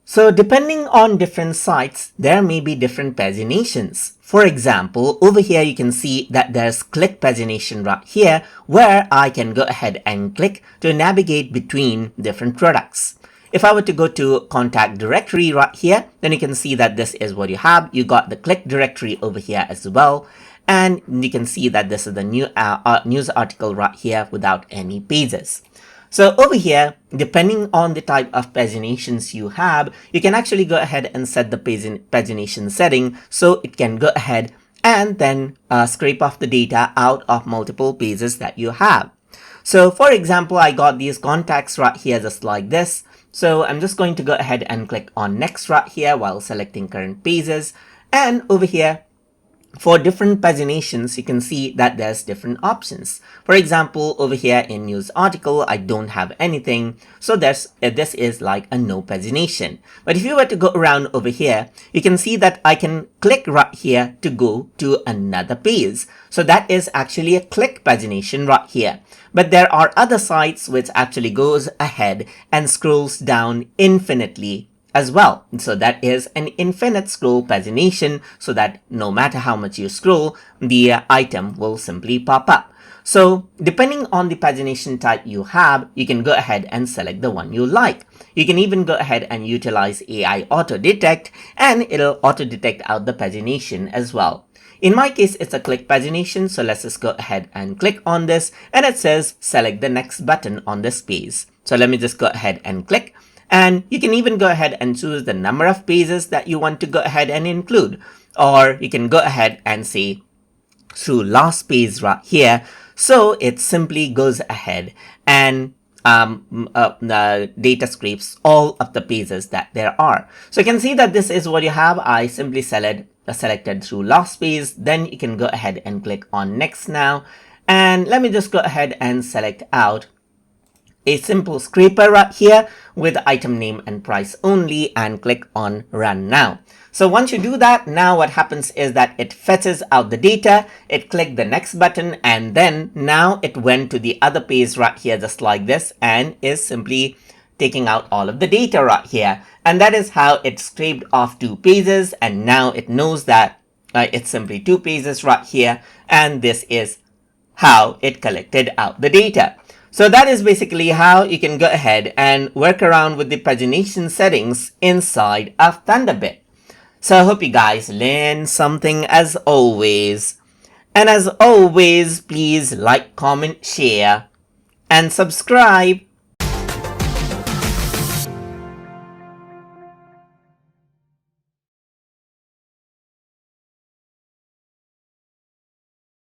So depending on different sites, there may be different paginations. For example, over here you can see that there's click pagination right here, where I can go ahead and click to navigate between different products. If I were to go to contact directory right here, then you can see that this is what you have. You got the click directory over here as well. And you can see that this is the new news article right here without any pages. So over here, depending on the type of paginations you have, you can actually go ahead and set the pagination setting so it can go ahead and then scrape off the data out of multiple pages that you have. So for example, I got these contacts right here just like this. So I'm just going to go ahead and click on next right here while selecting current pages. And over here, for different paginations, you can see that there's different options. For example, over here in news article, I don't have anything. So this is like a no pagination. But if you were to go around over here, you can see that I can click right here to go to another page. So that is actually a click pagination right here. But there are other sites which actually goes ahead and scrolls down infinitely as well. So that is an infinite scroll pagination, so that no matter how much you scroll, the item will simply pop up. So depending on the pagination type you have, you can go ahead and select the one you like. You can even go ahead and utilize AI auto detect, and it'll auto detect out the pagination as well. In my case, it's a click pagination, so let's just go ahead and click on this, and it says select the next button on this page. So let me just go ahead and click. And you can even go ahead and choose the number of pages that you want to go ahead and include. Or you can go ahead and say through last page right here. So it simply goes ahead and data scrapes all of the pages that there are. So you can see that this is what you have. I simply selected through last page. Then you can go ahead and click on next now. And let me just go ahead and select out a simple scraper right here with item name and price only, and click on run now. So once you do that, now what happens is that it fetches out the data, it clicked the next button, and then now it went to the other page right here just like this and is simply taking out all of the data right here. And that is how it scraped off 2 pages, and now it knows that it's simply 2 pages right here, and this is how it collected out the data. So that is basically how you can go ahead and work around with the pagination settings inside of Thunderbit. So I hope you guys learned something as always. And as always, please like, comment, share, and subscribe.